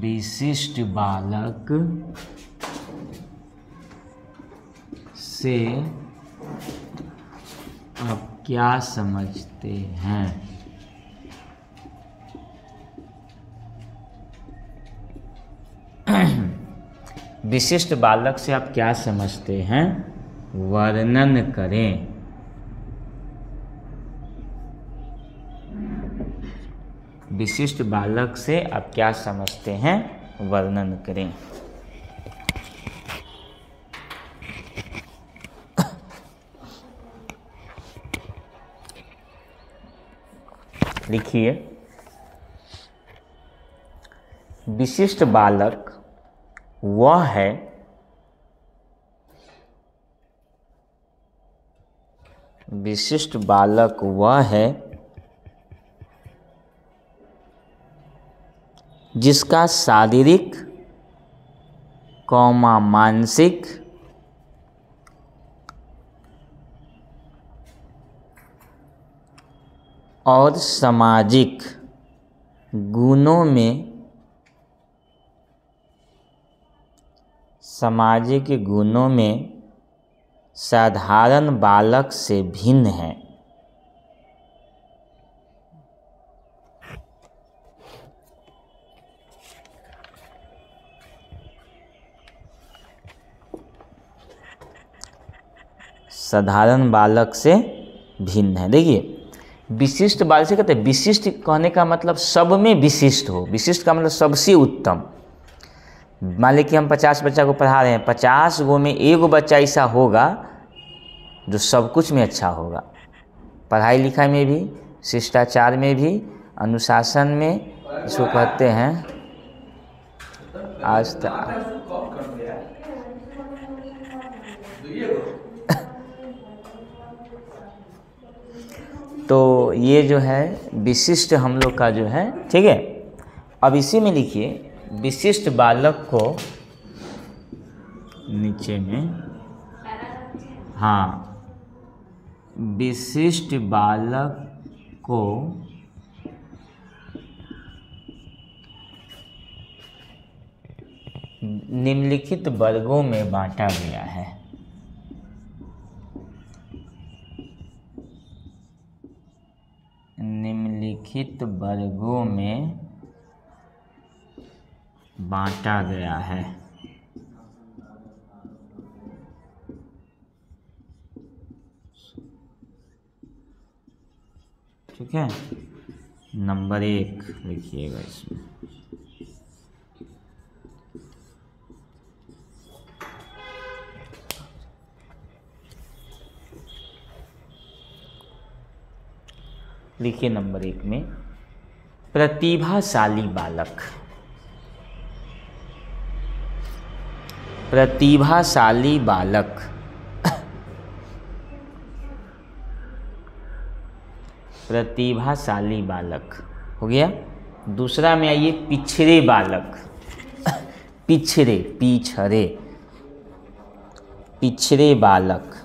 विशिष्ट बालक से आप क्या समझते हैं? विशिष्ट बालक से आप क्या समझते हैं, वर्णन करें। विशिष्ट बालक से आप क्या समझते हैं, वर्णन करें। लिखिए, विशिष्ट बालक वह है विशिष्ट बालक वह है जिसका शारीरिक मानसिक और सामाजिक गुणों में साधारण बालक से भिन्न है। साधारण बालक से भिन्न है। देखिए, विशिष्ट बालक से कहते हैं, विशिष्ट कहने का मतलब सब में विशिष्ट हो। विशिष्ट का मतलब सबसे उत्तम। मान लीजिए कि हम 50 बच्चा को पढ़ा रहे हैं, 50 गो में एगो बच्चा ऐसा होगा जो सब कुछ में अच्छा होगा, पढ़ाई लिखाई में भी, शिष्टाचार में भी, अनुशासन में, इसको कहते हैं आज तक। तो ये जो है विशिष्ट हम लोग का जो है, ठीक है। अब इसी में लिखिए, विशिष्ट बालक को नीचे में, हाँ, विशिष्ट बालक को निम्नलिखित वर्गों में बांटा गया है। निम्नलिखित वर्गों में बांटा गया है। ठीक है, नंबर 1 लिखिएगा इसमें। लिखिए नंबर 1 में, प्रतिभाशाली बालक। प्रतिभाशाली बालक प्रतिभाशाली बालक हो गया। दूसरा में आइए, पिछड़े बालक। पिछड़े बालक,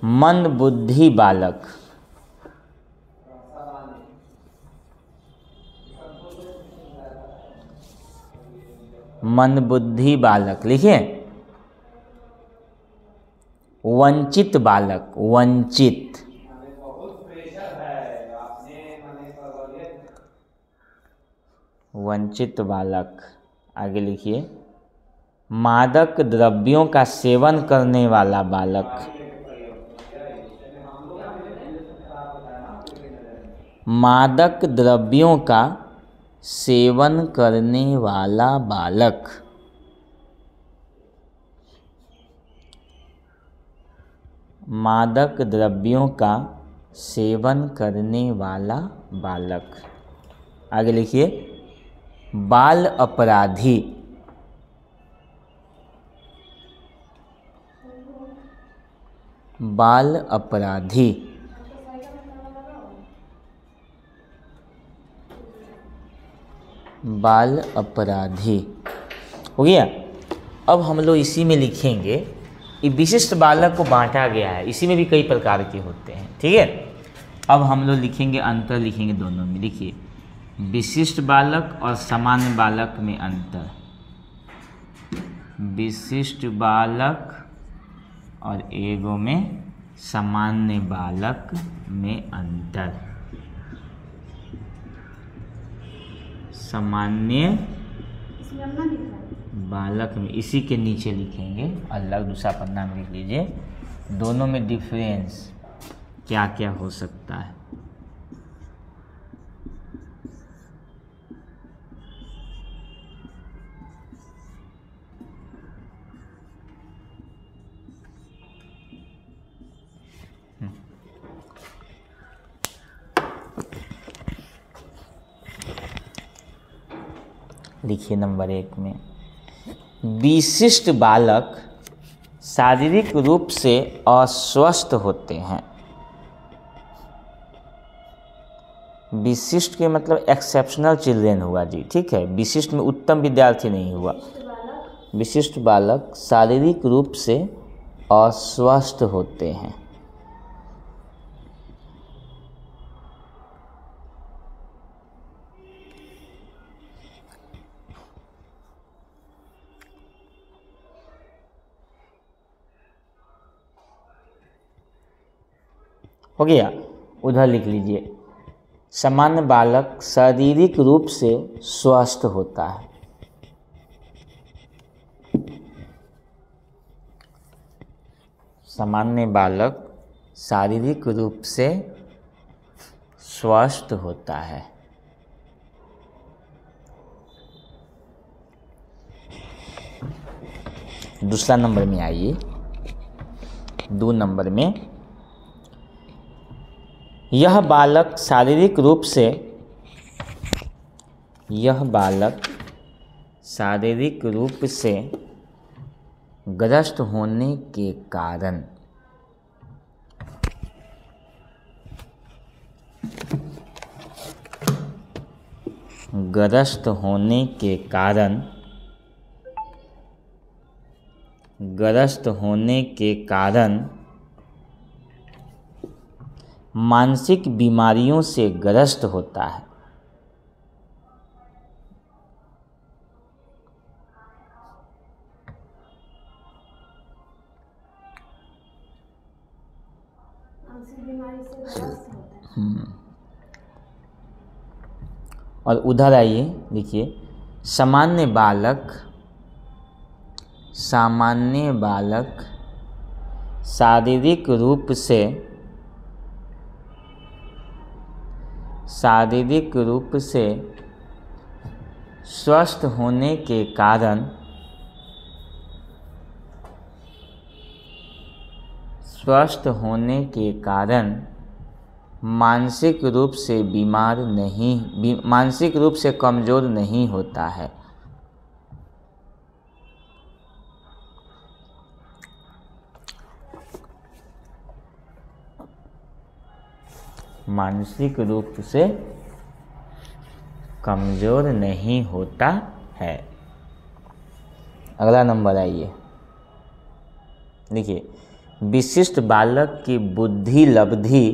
मंदबुद्धि बालक, मंदबुद्धि बालक। लिखिए, वंचित बालक, वंचित बालक। आगे लिखिए, मादक द्रव्यों का सेवन करने वाला बालक, मादक द्रव्यों का सेवन करने वाला बालक। मादक द्रव्यों का सेवन करने वाला बालक। आगे लिखिए, बाल अपराधी, बाल अपराधी। बाल अपराधी हो गया। अब हम लोग इसी में लिखेंगे, ये विशिष्ट बालक को बांटा गया है, इसी में भी कई प्रकार के होते हैं, ठीक है। अब हम लोग लिखेंगे, अंतर लिखेंगे दोनों में। लिखिए, विशिष्ट बालक और सामान्य बालक में अंतर, विशिष्ट बालक और एगो में सामान्य बालक में अंतर। सामान्य बालक में इसी के नीचे लिखेंगे, अलग दूसरा पन्ना में लिख लीजिए, दोनों में डिफरेंस क्या क्या हो सकता है। लिखिए नंबर 1 में, विशिष्ट बालक शारीरिक रूप से अस्वस्थ होते हैं। विशिष्ट के मतलब एक्सेप्शनल चिल्ड्रेन हुआ जी, ठीक है। विशिष्ट में उत्तम विद्यार्थी नहीं हुआ। विशिष्ट बालक शारीरिक रूप से अस्वस्थ होते हैं। हो गया, उधर लिख लीजिए, सामान्य बालक शारीरिक रूप से स्वस्थ होता है। सामान्य बालक शारीरिक रूप से स्वस्थ होता है। दूसरा नंबर में आइए, 2 नंबर में, यह बालक शारीरिक रूप से, यह बालक शारीरिक रूप से ग्रस्त होने के कारण, ग्रस्त होने के कारण, ग्रस्त होने के कारण मानसिक बीमारियों से ग्रस्त होता है। मानसिक बीमारी से ग्रस्त होता है। और उधर आइए, देखिए, सामान्य बालक, सामान्य बालक शारीरिक रूप से, शारीरिक रूप से स्वस्थ होने के कारण, स्वस्थ होने के कारण मानसिक रूप से बीमार नहीं, मानसिक रूप से कमज़ोर नहीं होता है। मानसिक रूप से कमज़ोर नहीं होता है। अगला नंबर आइए, देखिए, विशिष्ट बालक की बुद्धि लब्धि,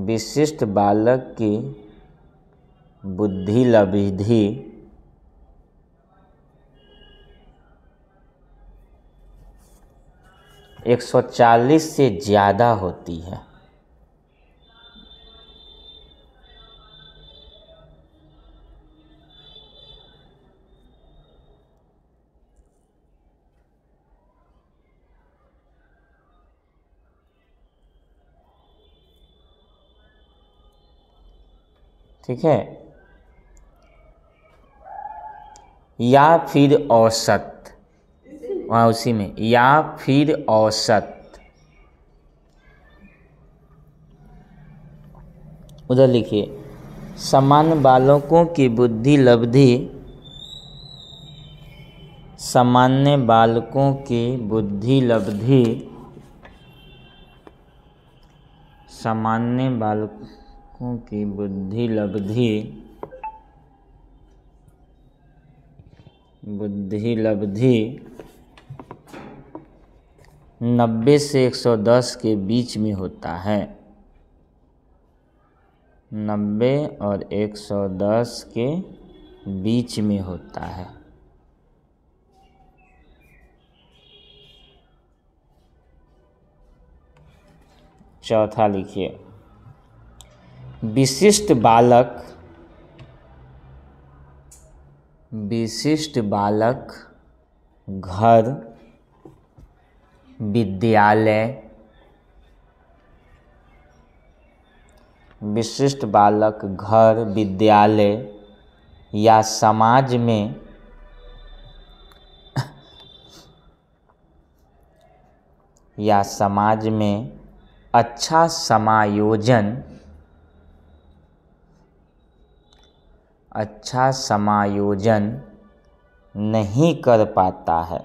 विशिष्ट बालक की बुद्धि लब्धि 140 से ज़्यादा होती है। ठीक है, या फिर औसत, वहाँ उसी में, या फिर औसत, उधर लिखिए, सामान्य बालकों की बुद्धि लब्धि, सामान्य बालकों की बुद्धि लब्धि, सामान्य बालकों की बुद्धि लब्धि, बुद्धि लब्धि 90 से 110 के बीच में होता है। 90 और 110 के बीच में होता है। चौथा लिखिए, विशिष्ट बालक घर, विद्यालय, विशिष्ट बालक घर, विद्यालय या समाज में अच्छा समायोजन नहीं कर पाता है।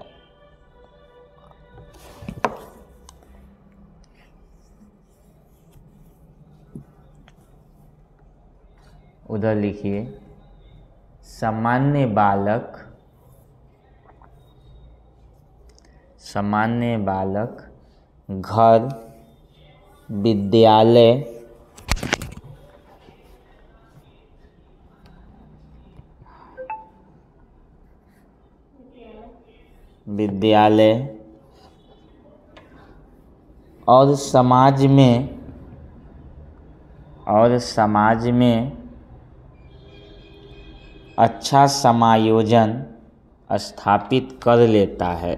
उधर लिखिए, सामान्य बालक घर, विद्यालय और समाज में अच्छा समायोजन स्थापित कर लेता है।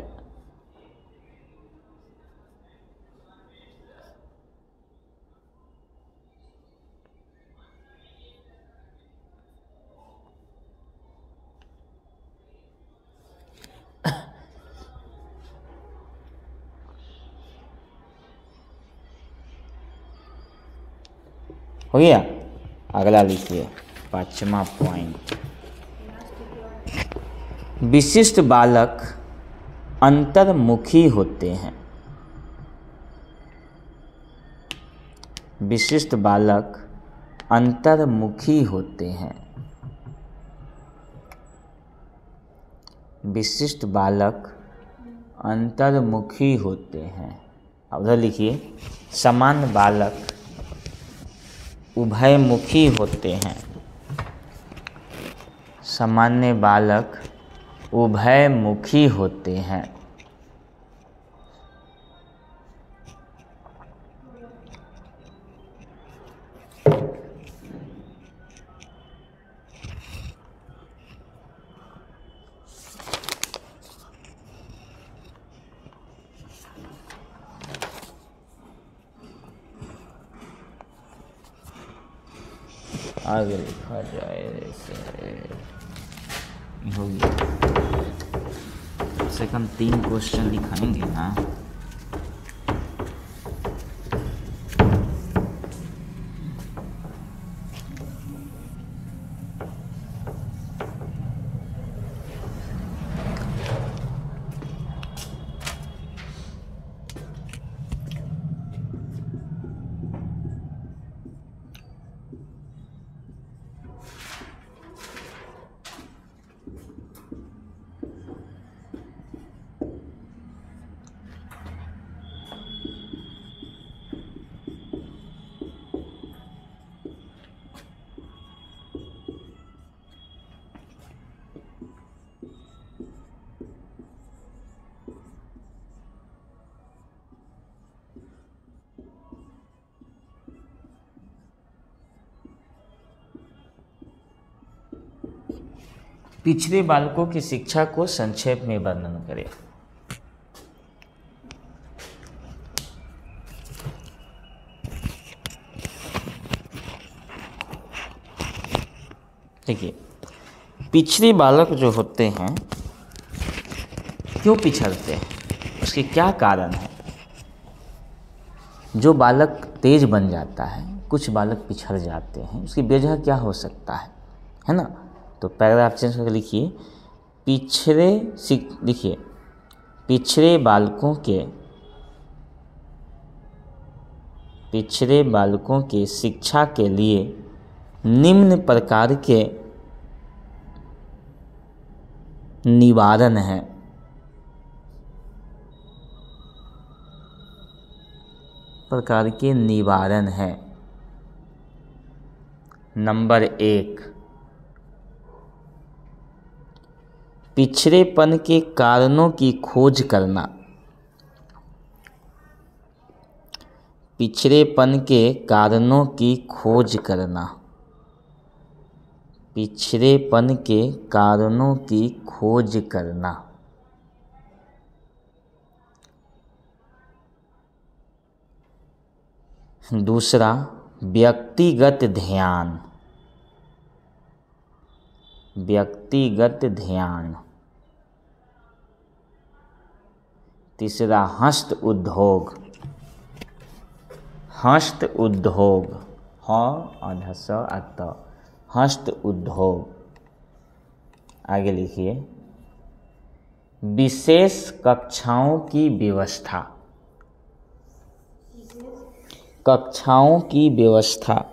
हो गया। अगला लिखिए, 5वां पॉइंट, विशिष्ट बालक अंतर्मुखी होते हैं। विशिष्ट बालक अंतर्मुखी होते हैं। विशिष्ट बालक अंतर्मुखी होते हैं। उधर लिखिए, सामान्य बालक उभयमुखी होते हैं। सामान्य बालक उभयमुखी होते हैं। आगे लिखा जाए ऐसे हो गया। कम से कम 3 क्वेश्चन लिखाएंगे ना। पिछड़े बालकों की शिक्षा को संक्षेप में वर्णन करें। देखिए, पिछड़े बालक जो होते हैं क्यों पिछड़ते हैं, उसके क्या कारण है। जो बालक तेज बन जाता है, कुछ बालक पिछड़ जाते हैं, उसकी वजह क्या हो सकता है ना। तो पैराग्राफ चेंज करके लिखिए, लिखिए पिछड़े बालकों के शिक्षा के लिए निम्न प्रकार के निवारण हैं। नंबर 1, पिछड़ेपन के कारणों की खोज करना। पिछड़ेपन के कारणों की खोज करना। पिछड़ेपन के कारणों की खोज करना। दूसरा, व्यक्तिगत ध्यान। व्यक्तिगत ध्यान। तीसरा, हस्त उद्योग। हस्त उद्योग। ह आधा स अत, हस्त उद्योग। आगे लिखिए, विशेष कक्षाओं की व्यवस्था। कक्षाओं की व्यवस्था।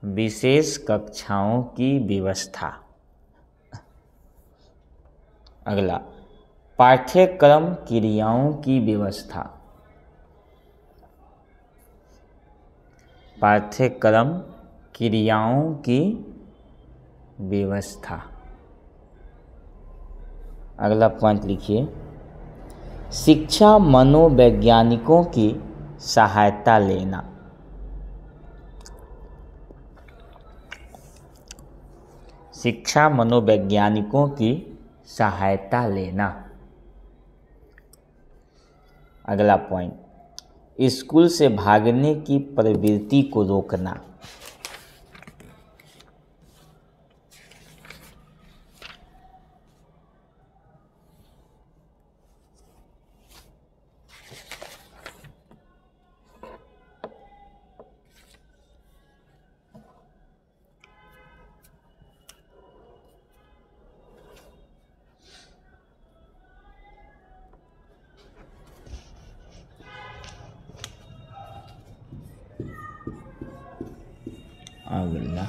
विशेष कक्षाओं की व्यवस्था। अगला, पाठ्यक्रम क्रियाओं की व्यवस्था। पाठ्यक्रम क्रियाओं की व्यवस्था। अगला पॉइंट लिखिए, शिक्षा मनोवैज्ञानिकों की सहायता लेना। शिक्षा मनोवैज्ञानिकों की सहायता लेना। अगला पॉइंट, स्कूल से भागने की प्रवृत्ति को रोकना। अगला,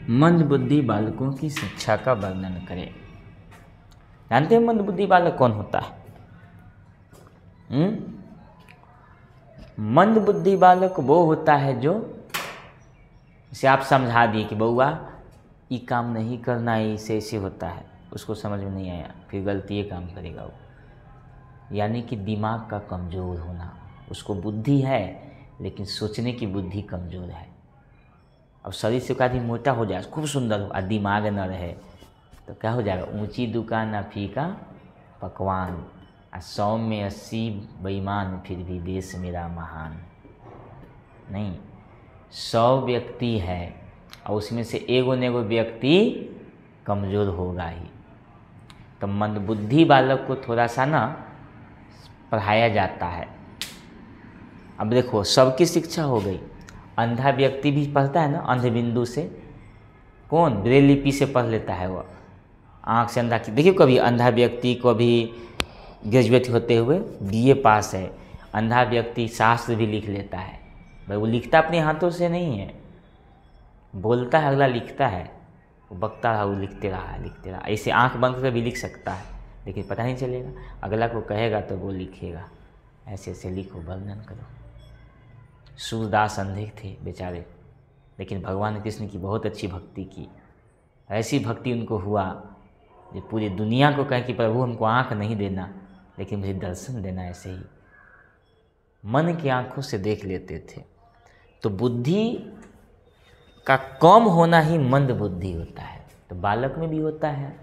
मंदबुद्धि बालकों की शिक्षा का वर्णन करें। जानते हैं मंदबुद्धि बालक कौन होता है? मंदबुद्धि बालक वो होता है जो इसे आप समझा दिए कि बउआ ये काम नहीं करना है, इसे ऐसे होता है, उसको समझ में नहीं आया, फिर गलती ये काम करेगा वो। यानी कि दिमाग का कमज़ोर होना। उसको बुद्धि है लेकिन सोचने की बुद्धि कमज़ोर है। अब शरीर से आदमी मोटा हो जाए, खूब सुंदर हो, और दिमाग न रहे तो क्या हो जाएगा? ऊंची दुकान ना फीका पकवान, 100 में 80 बेईमान, फिर भी देश मेरा महान। नहीं, 100 व्यक्ति है और उसमें से एगो न एगो व्यक्ति कमज़ोर होगा ही। तो मंदबुद्धि बालक को थोड़ा सा ना पढ़ाया जाता है। अब देखो, सबकी शिक्षा हो गई। अंधा व्यक्ति भी पढ़ता है ना, अंध बिंदु से। कौन? ब्रेल लिपि से पढ़ लेता है वो, आँख से अंधा। देखिए, कभी अंधा व्यक्ति को भी ग्रेजुएट होते हुए बीए पास है, अंधा व्यक्ति शास्त्र भी लिख लेता है। भाई वो लिखता अपने हाथों से नहीं है, बोलता है, अगला लिखता है, वो बकता रहा, वो लिखते रहा। ऐसे आँख बंद करके भी लिख सकता है, लेकिन पता नहीं चलेगा। अगला को कहेगा तो वो लिखेगा, ऐसे ऐसे लिखो, वर्णन करो। सूरदास अंधे थे बेचारे, लेकिन भगवान कृष्ण की बहुत अच्छी भक्ति की। ऐसी भक्ति उनको हुआ जो पूरी दुनिया को कहे कि प्रभु हमको आँख नहीं देना, लेकिन मुझे दर्शन देना। ऐसे ही मन की आँखों से देख लेते थे। तो बुद्धि का कम होना ही मंद बुद्धि होता है। तो बालक में भी होता है।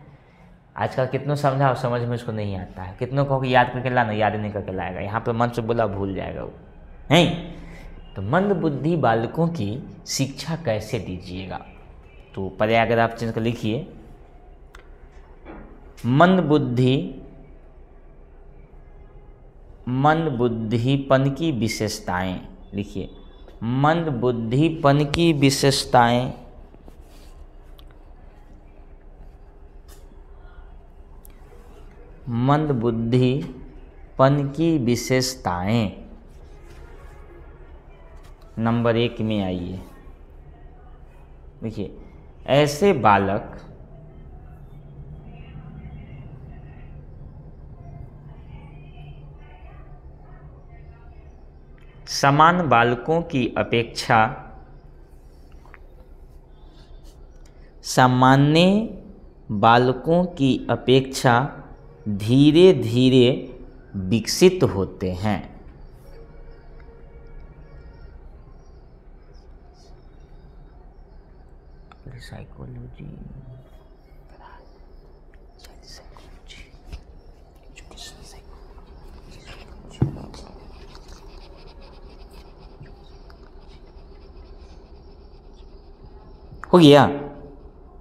आजकल कितनों समझाओ, समझ में उसको नहीं आता है। कितनों कहो कि याद करके लाना, याद नहीं करके लाएगा। यहाँ पर मन से बोला भूल जाएगा वो, नहीं। तो मंद बुद्धि बालकों की शिक्षा कैसे दीजिएगा? तो पहले अगर आप चीज़ को लिखिए, मंद बुद्धि मंदबुद्धिपन की विशेषताएं लिखिए। मंदबुद्धिपन की विशेषताएं, मंदबुद्धिपन की विशेषताएं नंबर 1 में आइए। देखिए, ऐसे बालक समान बालकों की अपेक्षा सामान्य बालकों की अपेक्षा धीरे धीरे विकसित होते हैं। साइकोलॉजी, हो गया।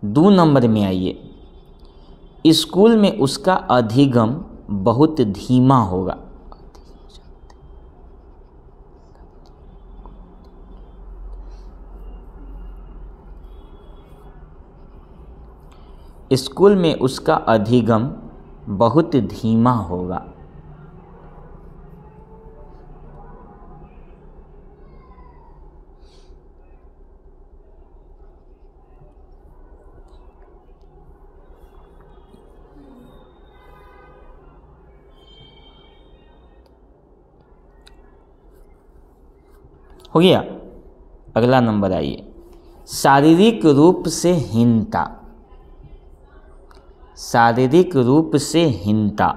2 नंबर में आइए। स्कूल में उसका अधिगम बहुत धीमा होगा। स्कूल में उसका अधिगम बहुत धीमा होगा। हो गया। अगला नंबर आइए। शारीरिक रूप से हीनता, शारीरिक रूप से हीनता।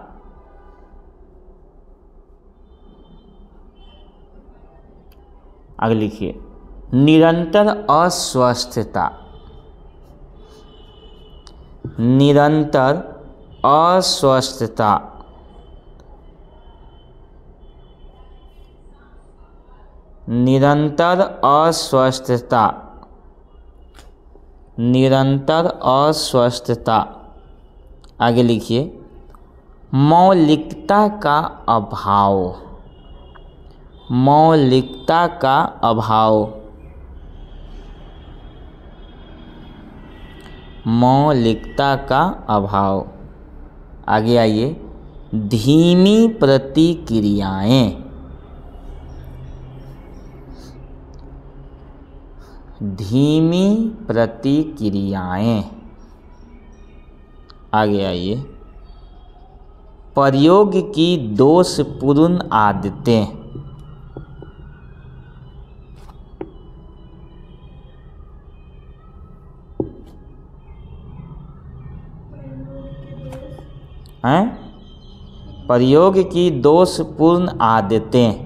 आगे लिखिए। निरंतर अस्वस्थता, निरंतर अस्वस्थता। निरंतर अस्वस्थता, निरंतर अस्वस्थता। आगे लिखिए। मौलिकता का अभाव, मौलिकता का अभाव, मौलिकता का अभाव। आगे आइए। धीमी प्रतिक्रियाएं, धीमी प्रतिक्रियाएं। आगे आइए। प्रयोग की दोषपूर्ण आदतें, हैं? प्रयोग की दोषपूर्ण आदतें।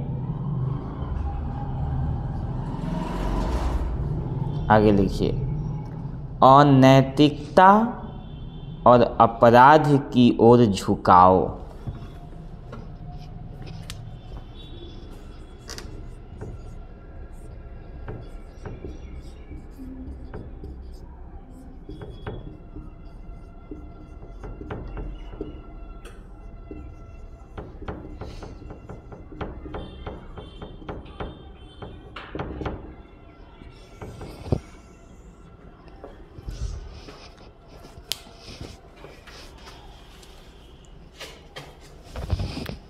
आगे लिखिए। अनैतिकता और अपराध की ओर झुकाव।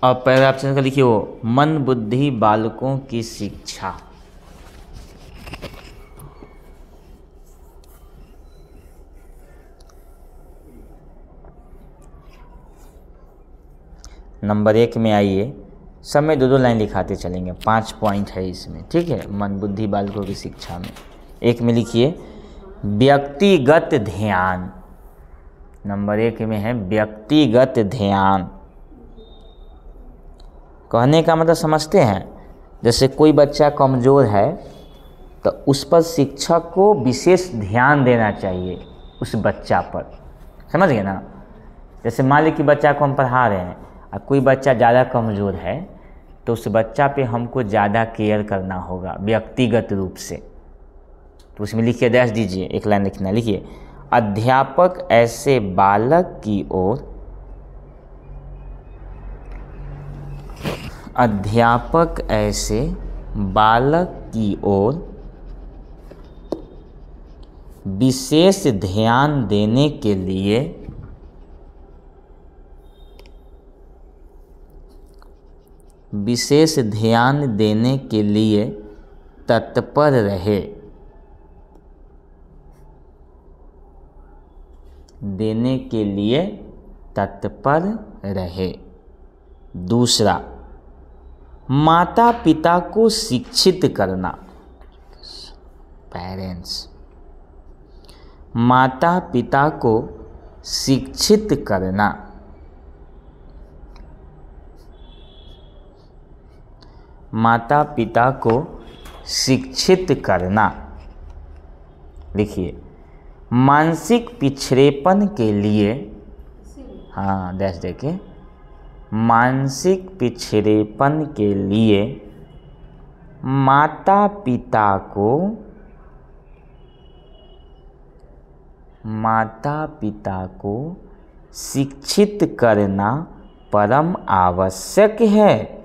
और पहले ऑप्शन का लिखिए वो मंदबुद्धि बालकों की शिक्षा। नंबर 1 में आइए। सब में 2-2 लाइन लिखाते चलेंगे, 5 पॉइंट है इसमें, ठीक है। मंदबुद्धि बालकों की शिक्षा में 1 में लिखिए व्यक्तिगत ध्यान। नंबर 1 में है व्यक्तिगत ध्यान। कहने का मतलब समझते हैं, जैसे कोई बच्चा कमज़ोर है तो उस पर शिक्षक को विशेष ध्यान देना चाहिए उस बच्चा पर, समझ गए ना। जैसे मान लीजिए कि बच्चा को हम पढ़ा रहे हैं और कोई बच्चा ज़्यादा कमज़ोर है तो उस बच्चा पे हमको ज़्यादा केयर करना होगा व्यक्तिगत रूप से। तो उसमें लिखिए, डैश दीजिए, 1 लाइन लिखना। लिखिए अध्यापक ऐसे बालक की ओर अध्यापक ऐसे बालक की ओर विशेष ध्यान देने के लिए तत्पर रहे। दूसरा, माता पिता को शिक्षित करना, पेरेंट्स, माता पिता को शिक्षित करना। माता पिता को शिक्षित करना। लिखिए, मानसिक पिछड़ेपन के लिए, हाँ डैश देखिए, मानसिक पिछड़ेपन के लिए माता पिता को शिक्षित करना परम आवश्यक है।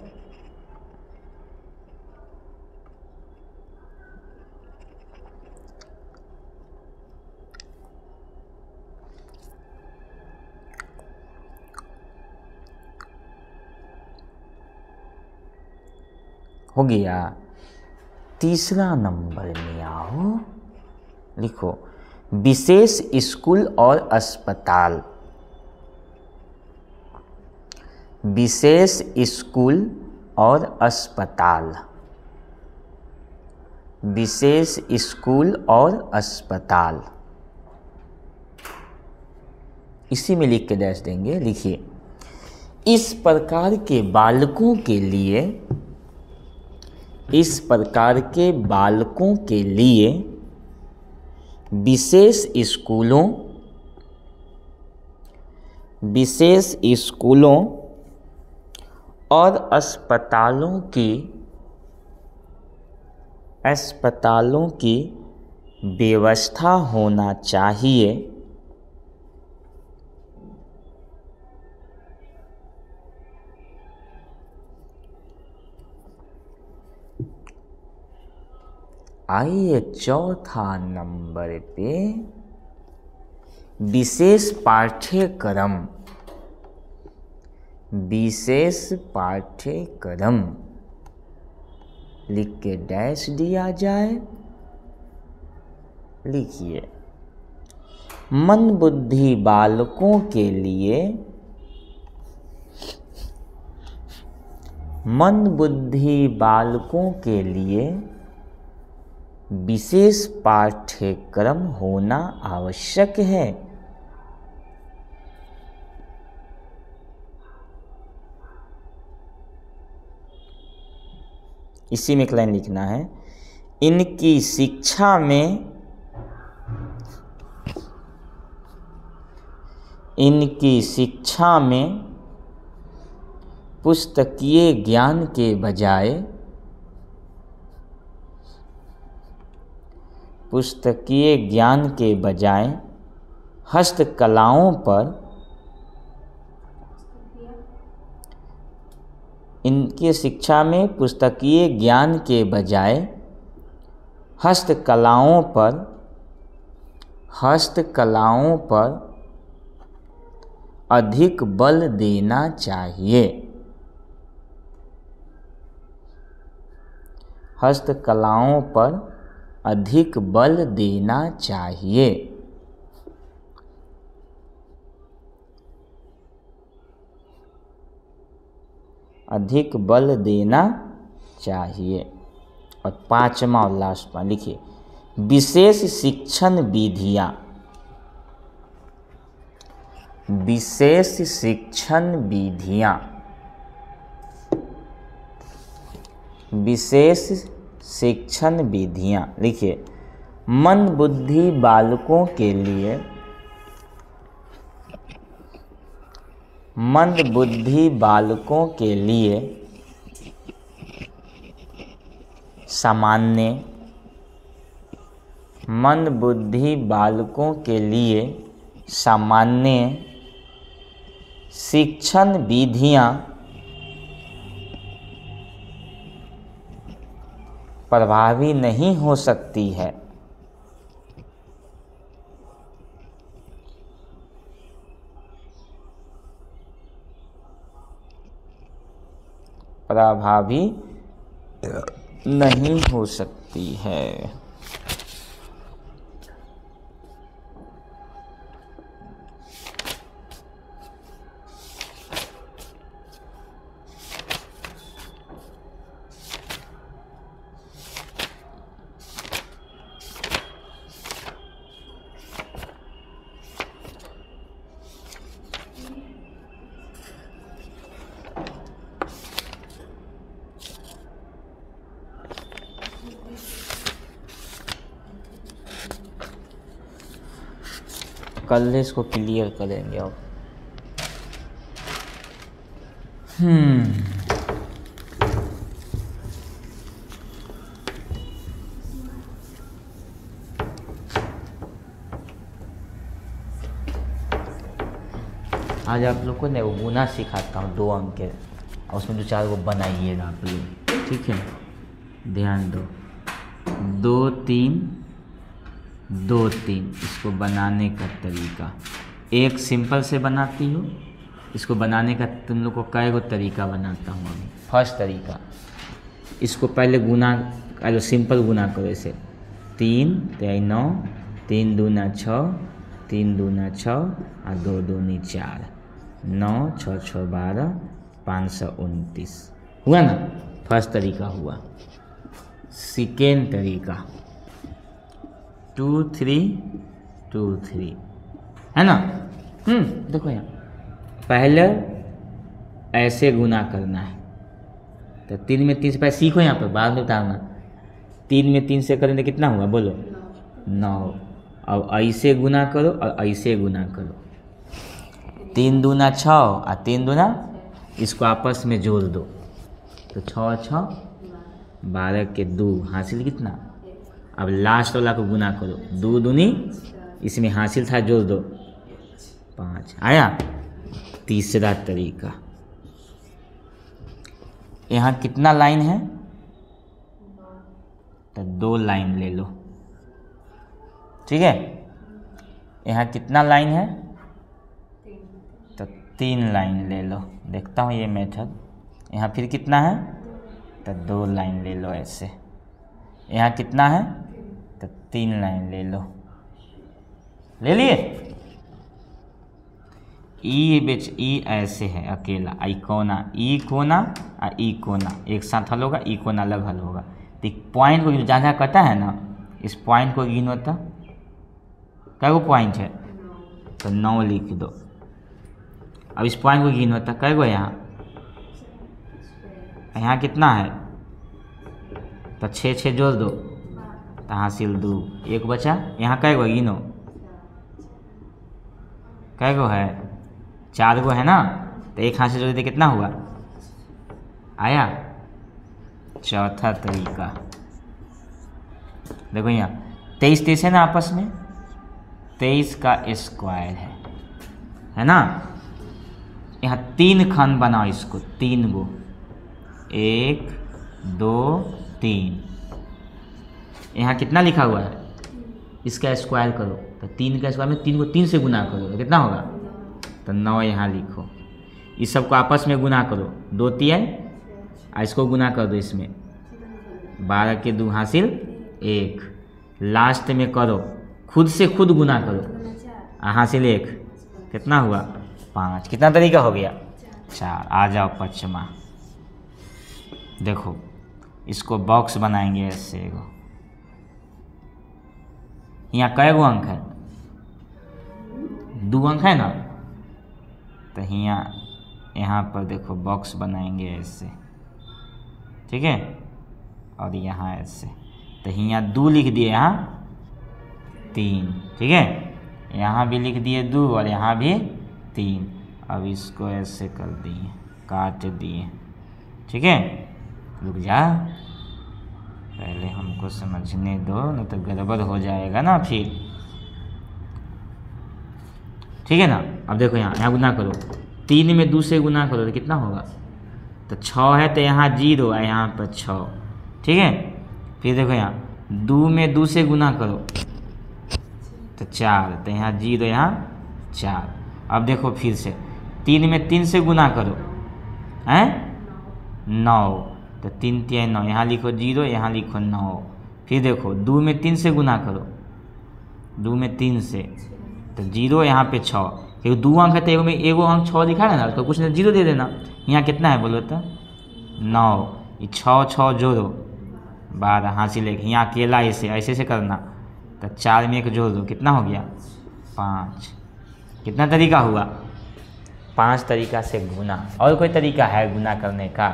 हो गया। तीसरा नंबर में आओ, लिखो विशेष स्कूल और अस्पताल। विशेष स्कूल और अस्पताल। विशेष स्कूल और अस्पताल, इसी में लिख के डैश देंगे। लिखिए, इस प्रकार के बालकों के लिए विशेष स्कूलों और अस्पतालों की व्यवस्था होना चाहिए। आइए चौथा नंबर पे, विशेष पाठ्यक्रम। विशेष पाठ्यक्रम लिख के डैश दिया जाए। लिखिए, मंदबुद्धि बालकों के लिए विशेष पाठ्यक्रम होना आवश्यक है। इसी में एक लाइन लिखना है, इनकी शिक्षा में पुस्तकीय ज्ञान के बजाय हस्तकलाओं पर इनकी शिक्षा में पुस्तकीय ज्ञान के बजाय हस्तकलाओं पर अधिक बल देना चाहिए। हस्तकलाओं पर अधिक बल देना चाहिए। अधिक बल देना चाहिए। और पांचवा और लास्ट में लिखिए, विशेष शिक्षण विधियां। विशेष शिक्षण विधियां। विशेष शिक्षण विधियां लिखिए, मंदबुद्धि बालकों के लिए सामान्य शिक्षण विधियां प्रभावी नहीं हो सकती है। प्रभावी नहीं हो सकती है। कल इसको क्लियर करेंगे अब। आज आप लोग को ना वो गुना सिखाता हूँ 2 अंक के, और उसमें 2-4 को बनाइएगा आप लोग, ठीक है? ध्यान दो। 2 3 2 3 इसको बनाने का तरीका, एक सिंपल से बनाती हो, इसको बनाने का तुम लोग को कई गो तरीका बनाता हूँ अभी। फर्स्ट तरीका, इसको पहले गुना, अरे सिंपल गुना करो इसे। 3 3 9, 3 दूना 6, 3 दूना 6 और 2 दूनी 4, 9 6 6 12, 529 हुआ ना? फर्स्ट तरीका हुआ। सेकेंड तरीका 2 3 2 3 है ना? देखो यहाँ पहले ऐसे गुना करना है, तो 3 में 3 से पहले सीखो, यहाँ पर बाद में उतारना। 3 में 3 से करेंगे कितना हुआ बोलो? 9। अब ऐसे गुना करो और ऐसे गुना करो। 3 दूना 6 और 3 दूना, इसको आपस में जोड़ दो तो 6 6 12 के 2 हासिल कितना? अब लास्ट वाला को गुना करो, 2 दूनी, इसमें हासिल था जोड़ दो 5 आया। तीसरा तरीका, यहाँ कितना लाइन है? तो 2 लाइन ले लो, ठीक है? यहाँ कितना लाइन है? तो 3 लाइन ले लो। देखता हूँ ये मेथड। यहाँ फिर कितना है? तो 2 लाइन ले लो ऐसे। यहाँ कितना है? तो 3 लाइन ले लो। ले लिए? ई ऐसे है अकेला, आई कोना, ई कोना और ई कोना एक साथ हल होगा, ई कोना अलग हल होगा। तो पॉइंट को ज़्यादा कटा है ना, इस पॉइंट को गिनो तो कै गो पॉइंट है? तो 9 लिख दो। अब इस पॉइंट को गिनो तो कै गो? यहाँ कितना है? तो 6 6 जोड़ दो तो हासिल 2, 1 बचा। यहाँ कै गो गिनो? कै गो है? 4 गो है ना? तो 1 हाथ से जोड़ दे कितना हुआ? आया। चौथा तरीका देखो, यहाँ 23 23 है ना आपस में, 23 का स्क्वायर है ना? यहाँ 3 खंड बनाओ इसको, 3 गो, 1 2 3। यहाँ कितना लिखा हुआ है? इसका स्क्वायर करो, तो 3 का स्क्वायर में 3 को 3 से गुना करो तो कितना होगा? तो 9 यहाँ लिखो। इस सब को आपस में गुना करो, 2 3 और इसको गुना कर दो इसमें, 12 के 2 हासिल 1। लास्ट में करो, खुद से खुद गुना करो, हासिल 1, कितना हुआ? 5। कितना तरीका हो गया? 4। आ जाओ पचमा। देखो इसको बॉक्स बनाएंगे ऐसे। यहाँ कै गो अंक है? 2 अंक है ना? तो यहाँ पर देखो बॉक्स बनाएंगे ऐसे, ठीक है? और यहाँ ऐसे, तो यहाँ 2 लिख दिए, यहाँ 3, ठीक है? यहाँ भी लिख दिए 2 और यहाँ भी 3। अब इसको ऐसे कर दिए, काट दिए, ठीक है? रुक जा, पहले हमको समझने दो, नहीं तो गड़बड़ हो जाएगा ना फिर, ठीक है ना? अब देखो यहाँ गुना करो, 3 में 2 से गुना करो तो कितना होगा? तो 6 है, तो यहाँ 0 है, यहाँ पर 6, ठीक है? फिर देखो यहाँ 2 में 2 से गुना करो तो 4, तो यहाँ 0 यहाँ 4। अब देखो फिर से 3 में 3 से गुना करो हैं 9, तो 3 3 9, यहाँ लिखो 0, यहाँ लिखो 9। फिर देखो 2 में 3 से गुना करो, 2 में 3 से, तो 0 यहाँ पे 6, क्योंकि 2 अंक है तो एगो अंक 6 दिखा है ना, उसको कुछ नहीं 0 दे देना। यहाँ कितना है बोलो तो 9, ये 6 6 जोड़ो 12, हासिल है। यहाँ अकेला ऐसे ऐसे करना, तो 4 में 1 जोड़ दो, कितना हो गया 5। कितना तरीका हुआ 5 तरीका से गुना। और कोई तरीका है गुना करने का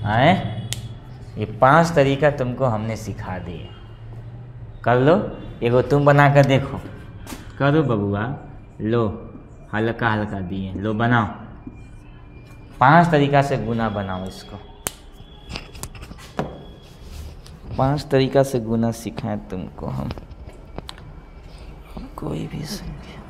है? ये 5 तरीका तुमको हमने सिखा दिए, कर लो। एगो तुम बना कर देखो, करो बबुआ, लो हल्का हल्का दिए, लो बनाओ। 5 तरीका से गुना बनाओ इसको। 5 तरीका से गुना सिखाएं तुमको हम, कोई भी संख्या।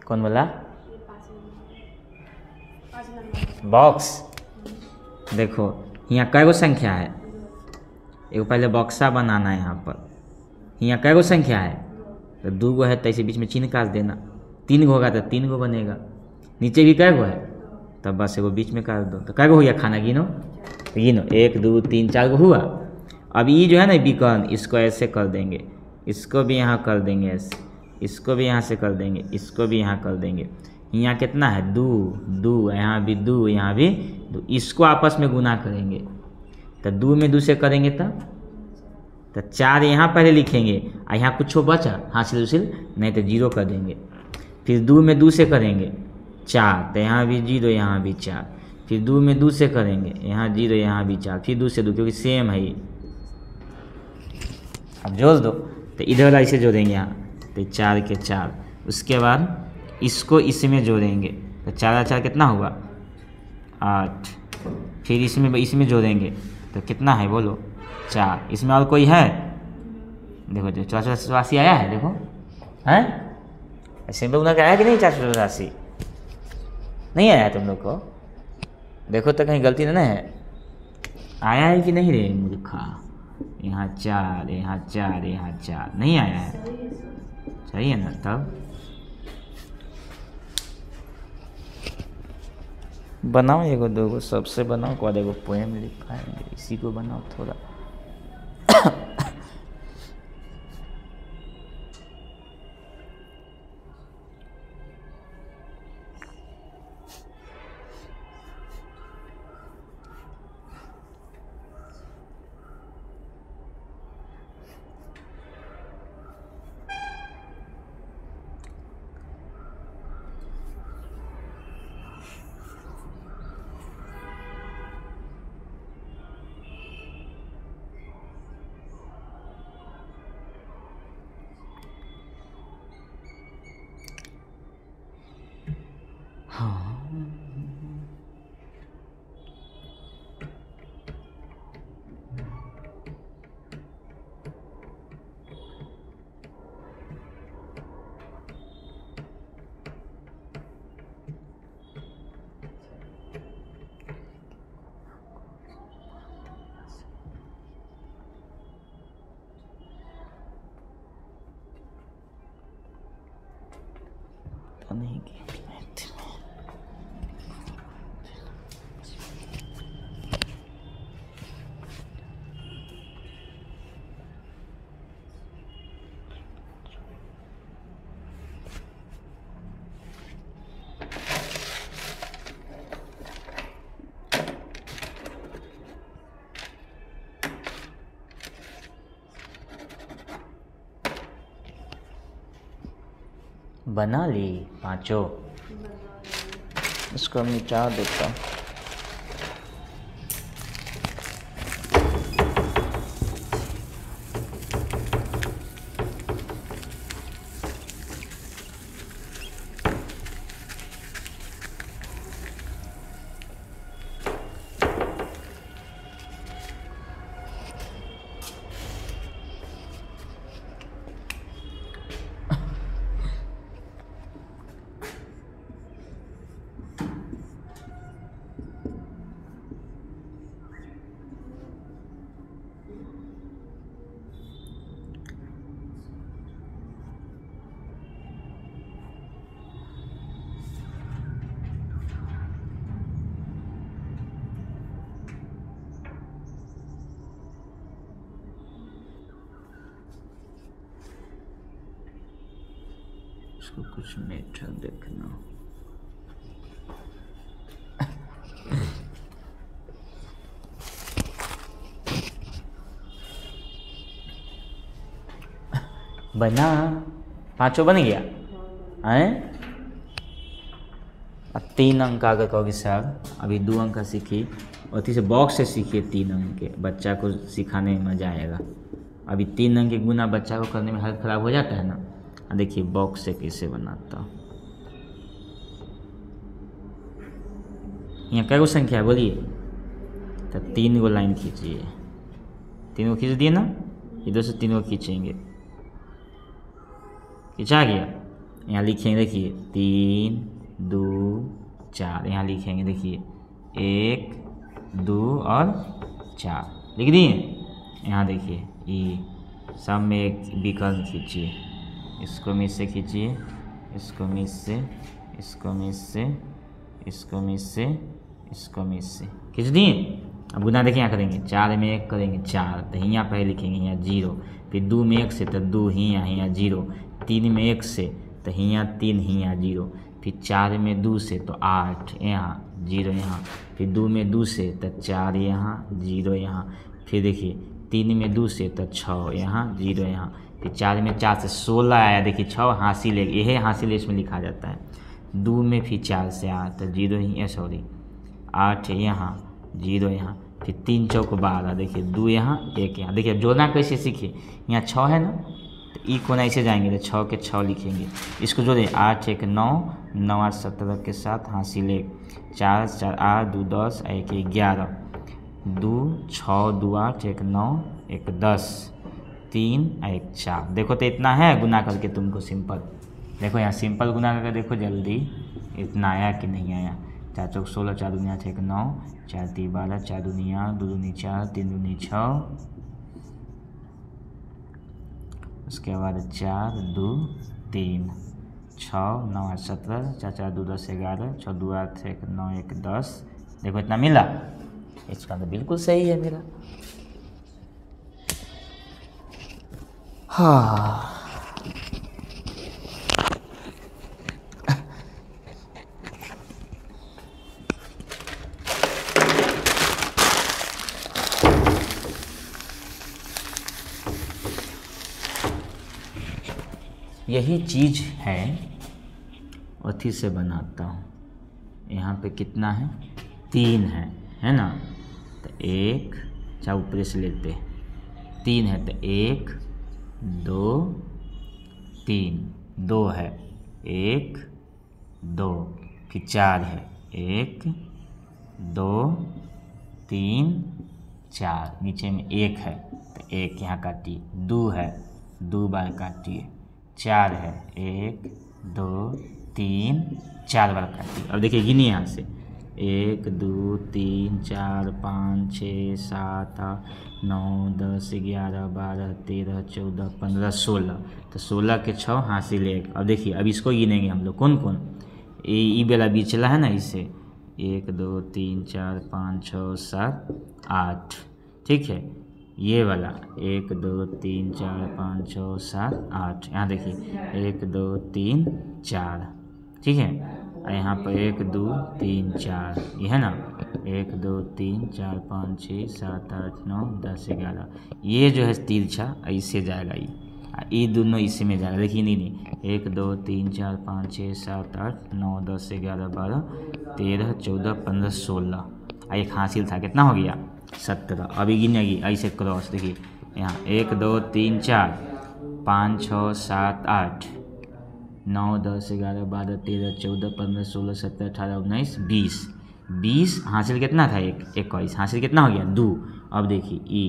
कौन बोला? बॉक्स। देखो यहाँ कै गो संख्या है, एगो पहले बॉक्सा बनाना है। यहाँ पर यहाँ कै गो संख्या है, तो 2 गो है तो ऐसे बीच में चिन्ह काट देना। 3 गो होगा तो 3 गो बनेगा। नीचे भी कै गो है, तब बस एगो बीच में काट दो। तो कै गो हो गया खाना, गिनो तो गिनो, 1 2 3 4 गो हुआ। अब ये जो है ना विकर्ण, इसको ऐसे कर देंगे, इसको भी यहाँ कर देंगे ऐसे, इसको भी यहाँ से कर देंगे, इसको भी यहाँ कर देंगे। यहाँ कितना है 2 2, यहाँ भी 2, यहाँ भी 2। इसको आपस में गुना करेंगे, तो 2 में 2 से करेंगे तो 4 यहाँ पहले लिखेंगे, और यहाँ कुछ बचा हासिल उसिल नहीं तो 0 कर देंगे। फिर 2 में 2 से करेंगे 4, तो यहाँ भी 0, यहाँ भी 4। फिर 2 में 2 से करेंगे, यहाँ 0, यहाँ भी 4। फिर 2 से 2, क्योंकि सेम है ये। अब जोड़ दो, तो इधर वाला इसे जोड़ेंगे यहाँ, तो 4 के 4। उसके बाद इसको इसमें जोड़ेंगे, तो 4 4 कितना हुआ 8। फिर इसमें जोड़ेंगे तो कितना है बोलो 4। इसमें और कोई है? देखो जो 484 आया है, देखो हैं ऐसे में उनका आया कि नहीं? 484 नहीं आया तुम लोग को? देखो तो कहीं गलती नहीं है, आया है कि नहीं रे मूर्खा? यहाँ 4, यहाँ 4, यहाँ 4 नहीं आया है? सही है ना? तब बनाओ एगो दोगो सबसे बनाओ, को एगो पोएम लिखाएंगे, इसी को बनाओ थोड़ा। बना ली पांचों। इसको मिटा देता हूँ। इसको कुछ मीठा देखना। बना, पांचों बन गया हैं। अब 3 अंक का अगर कहोगे सर अभी 2 अंक का सीखी और से बॉक्स से सीखिए 3 अंक के, बच्चा को सिखाने में मज़ा आएगा। अभी 3 अंक के गुना बच्चा को करने में हालत ख़राब हो जाता है ना। देखिए बॉक्स से कैसे बनाता हूँ। यहाँ क्या संख्या है बोलिए? तो 3 गो लाइन खींचिए। 3 गो खींच दिए ना, इधर से 3 गो खींचेंगे। खींचा गया। यहाँ लिखेंगे देखिए 3 2 4। यहाँ लिखेंगे देखिए 1 2 और 4 लिख दिए। यहाँ देखिए ये सब में एक विकल्प खींचिए। इसको मिस से खींचिए, इसको मिस से, इसको मिस से, इसको मिस से, इसको मिस से खींच दिए। अब गुना देखिए यहाँ करेंगे 4 में 1 करेंगे 4, तो यहाँ पहले लिखेंगे यहाँ 0। फिर 2 में 1 से तो 2 यहाँ 0। 3 में 1 से तो यहाँ 3 यहाँ 0। फिर 4 में 2 से तो 8 यहाँ 0 यहाँ। फिर 2 में 2 से तो 4 यहाँ 0 यहाँ। फिर देखिए 3 में 2 से तो 6 यहाँ 0 यहाँ। फिर 4 में 4 से 16 आया। देखिए 6 हासिल है, यह हासिल इसमें लिखा जाता है। 2 में फिर 4 से 8 तो 0 ही है, सॉरी 8 यहाँ 0 यहाँ। फिर 3 चौक 12। देखिए 2 यहाँ 1 यहाँ। देखिए जोड़ना कैसे सीखिए। यहाँ 6 है ना, तो ई कोना ऐसे जाएंगे तो 6 के 6 लिखेंगे। इसको जोड़े 8 1 9 9 8 17 के साथ हासिल 1 4 4 8 2 10 1 11 2 6 2 8 1 9 1 10 3 1 4। देखो तो इतना है गुना करके तुमको सिंपल। देखो यहाँ सिंपल गुना करके देखो जल्दी इतना आया कि नहीं आया। 4 चौक 16 4 दूनी 8 1 9 4 3 12 4 दूनी 8 2 दूनी 4 3 दूनी 6। उसके बाद 4 2 3 6 9 8 17 4 4 2 10 11 6 2 8 1 9 1 10। देखो इतना मिला। इसका तो बिल्कुल सही है मेरा। हाँ यही चीज़ है अथी से बनाता हूँ। यहाँ पे कितना है 3 है ना। तो 1 चाहे ऊपर से लेते 3 है तो 1 2 3 2 है 1 2 फिर 4 है 1 2 3 4 नीचे में 1 है तो 1 यहाँ काटिए। 2 है 2 बार काटिए। 4 है 1 2 3 4 बार काटिए। अब देखिए गिनिए यहाँ से 1 2 3 4 5 6 7 8 9 10 11 12 13 14 15 16। तो 16 के 6 हासिल 1। अब देखिए अब इसको गिनेंगे हम लोग कौन कौन। ये वाला बीचला है ना, इसे 1 2 3 4 5 6 7 8। ठीक है ये वाला 1 2 3 4 5 6 7 8। यहाँ देखिए 1 2 3 4। ठीक है और यहाँ पर 1 2 3 4 ये है ना। 1 2 3 4 5 6 7 8 9 10 11। ये जो है तिरछा ऐसे जाएगा ये। ई दोनों इसी में जाएगा। देखिए नहीं 1 2 3 4 5 6 7 8 9 10 11 12 13 14 15 16 एक हासिल था, कितना हो गया 17। अभी गिनेगी ऐसे क्रॉस, देखिए यहाँ 1 2 3 4 5 6 7 8 9 10 11 12 13 14 15 16 17 18 19 20 20 हासिल कितना था 21 हासिल कितना हो गया 2। अब देखिए ई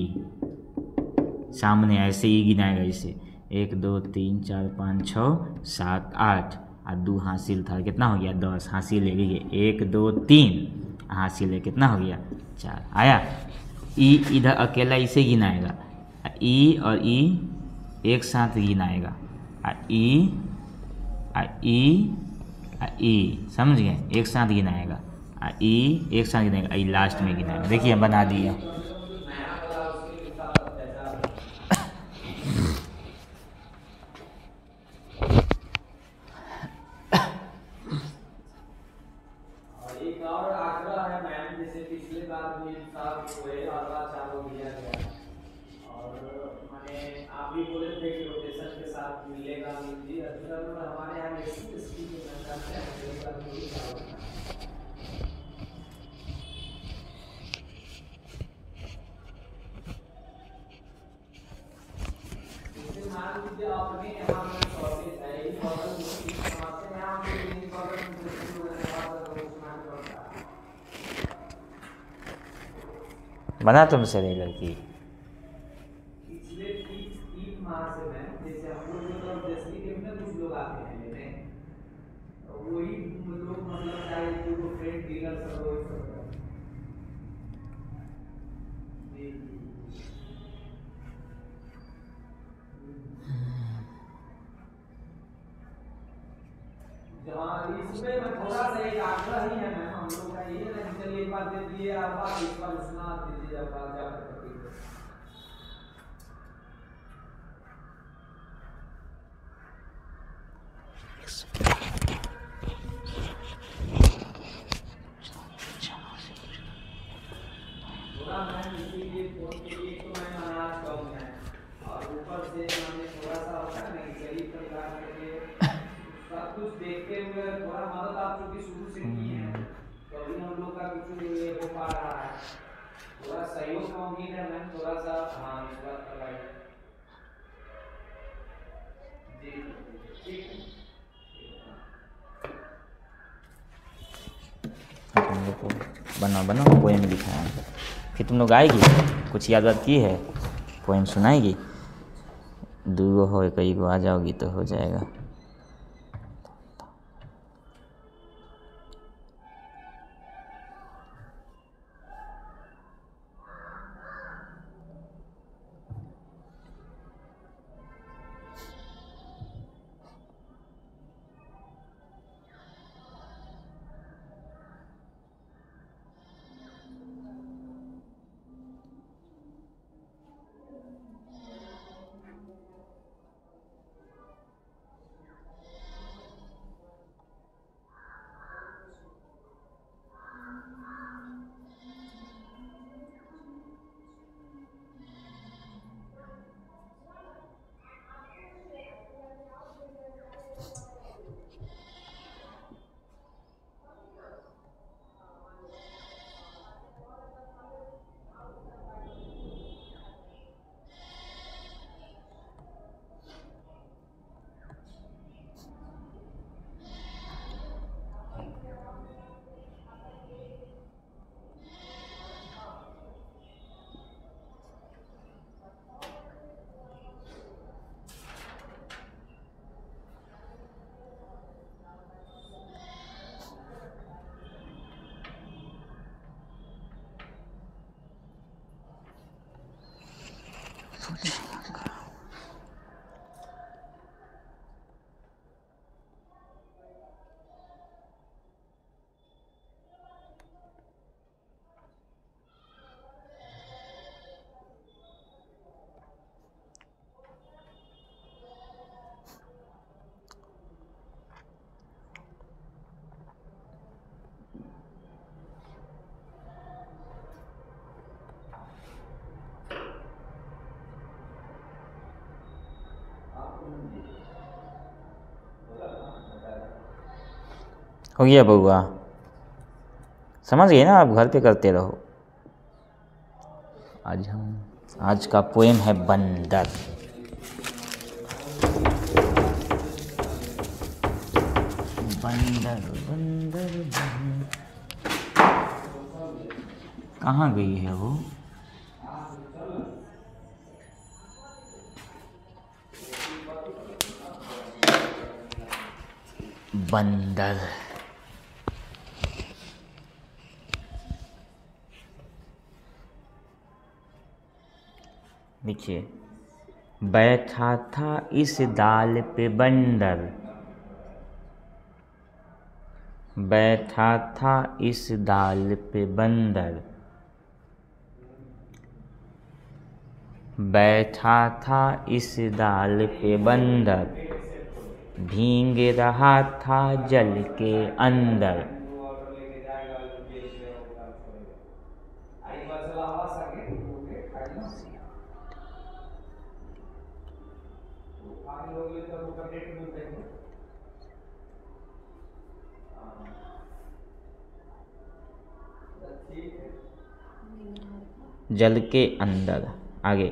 सामने ऐसे ही गिनाएगा इसे 1 2 3 4 5 6 7 8 और 2 हासिल था, कितना हो गया 10 हासिल है। देखिए 1 2 3 हासिल है, कितना हो गया 4 आया। ई इधर अकेला इसे गिनाएगा, ई और ई एक साथ गिनाएगा, ई समझ गए, एक साथ गिनाएगा, ई एक साथ गिनाएगा, ई लास्ट में गिनाएगा। देखिए हम बना दिए। एक और आग्रह है मैम, जैसे पिछले बार भी साहब हुए अगला चालू किया गया और मैंने आप भी बोले थे कि रोटेशन के साथ मिलेगा मिलती हमारे यहाँ स्कीम में करते हैं मान लीजिए अपने यहाँ में शॉर्टेज है, इस बगल में समस्या यहाँ पे इन बगल में बना तुमसे नहीं लड़की पिछले 3 माह से मैं जैसे हम लोग तो जैसे कि में कुछ लोग आते हैं लेने, वही लोग मतलब चाहे जो फ्रेंड डीलर सब वही सब जहाँ इसमें मैं थोड़ा सा एक आग्रह ही है मैम हम लोग का, ये है ना कि चलिए एक बार दे दिए आप बात इस बार सुना दीजिए आप जाकर थोड़ा मैम इसीलिए फोन के लिए तो मैं अनाज कम है और ऊपर से हमने थोड़ा सा होता है ना कि गरीब परिवार के लिए सब कुछ देखते हुए थोड़ा मदद आप चूंकि शुरू से की है तो अभी हम लोग का कुछ ये हो पा रहा है, थोड़ा सहयोग का उम्मीद है मैम, थोड़ा सा हाँ इस बात करवाइए जी ठीक है। तुम लोग को बना पोएम लिखाया, फिर तुम लोग आएगी कुछ याद की है, पोएम सुनाएगी, 2 हो कई को आ जाओगी तो हो जाएगा। हो गया बउआ, समझ गए ना, आप घर पे करते रहो। आज का पोएम है बंदर। बंदर बंदर बंदर, कहाँ गई है वो? बंदर। देखिए, बैठा था इस डाल पे बंदर, बैठा था इस डाल पे बंदर, बैठा था इस डाल पे बंदर, भीग रहा था जल के अंदर। जल के अंदर। आगे,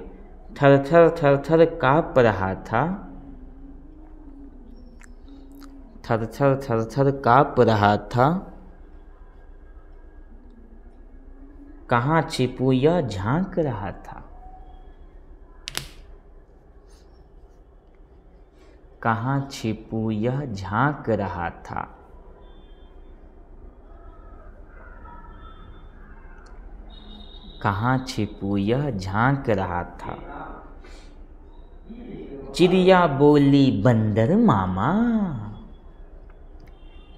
थर थर थर थर काँप रहा था, थर थर थर थर काँप रहा था, कहाँ छिपू यह झांक रहा था, कहाँ छिपू यह झांक रहा था। कहाँ छिपू यह झांक रहा था। चिड़िया बोली बंदर मामा,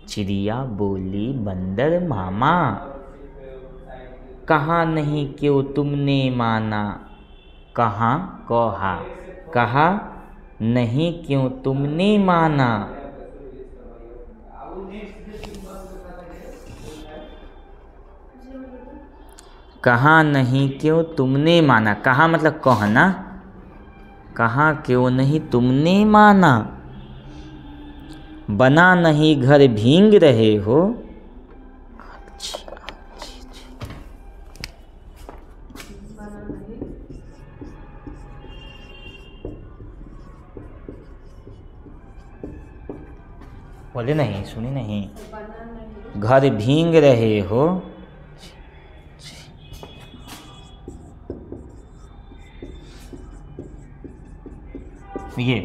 चिड़िया बोली बंदर मामा, कहा नहीं क्यों तुमने माना, कहाँ कहा, कहा नहीं क्यों तुमने माना। कहा नहीं क्यों तुमने माना, कहा मतलब कहना, कहा क्यों नहीं तुमने माना। बना नहीं घर भींग रहे हो, बोले नहीं, सुनी नहीं, घर भींग रहे हो। ये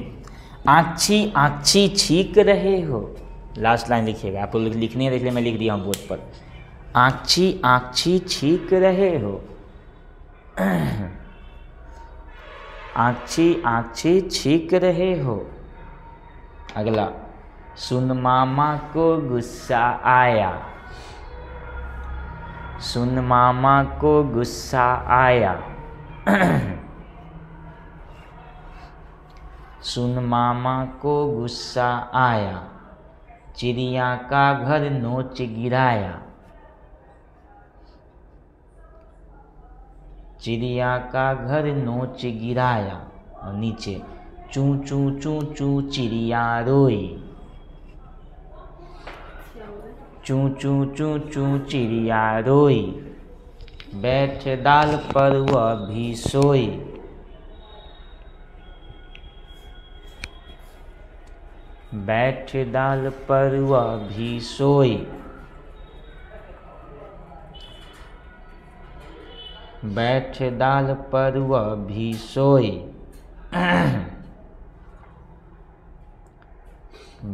आँची आँची छीक रहे हो, लास्ट लाइन लिखिएगा, आप लोग लिखने देख ले, मैं लिख दिया हूँ बोर्ड पर। आँची आँची छीक रहे हो, आँची आँची छीक रहे हो। अगला, सुन मामा को गुस्सा आया, सुन मामा को गुस्सा आया, सुन मामा को गुस्सा आया, चिड़िया का घर नोच गिराया, चिड़िया का घर नोच गिराया। और नीचे, चू चू चू चू चिड़िया रोई, चू चू चू चू चिड़िया रोई, बैठ डाल पर वह भी सोई, बैठ डाल पर वह भी सोई, बैठ डाल पर वह भी सोई,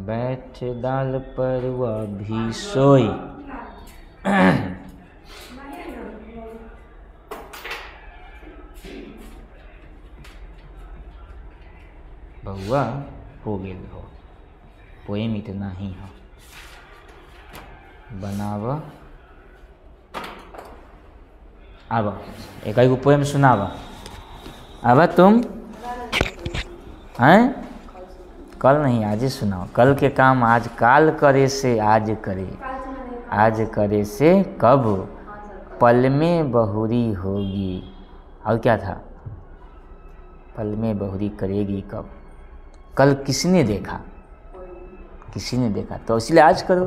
बैठ डाल पर वह भी सोई। बउआ हो गेल हो, पोएम इतना ही हो। बनाव अब एक गो पोएम सुनाव। अब तुम हैं, कल नहीं आज ही सुनाओ। कल के काम आज काल करे से आज करे, आज करे से कब, पल में बहुरी होगी। और क्या था, पल में बहुरी करेगी कब। कल किसने देखा, किसी ने देखा, तो इसलिए आज करो।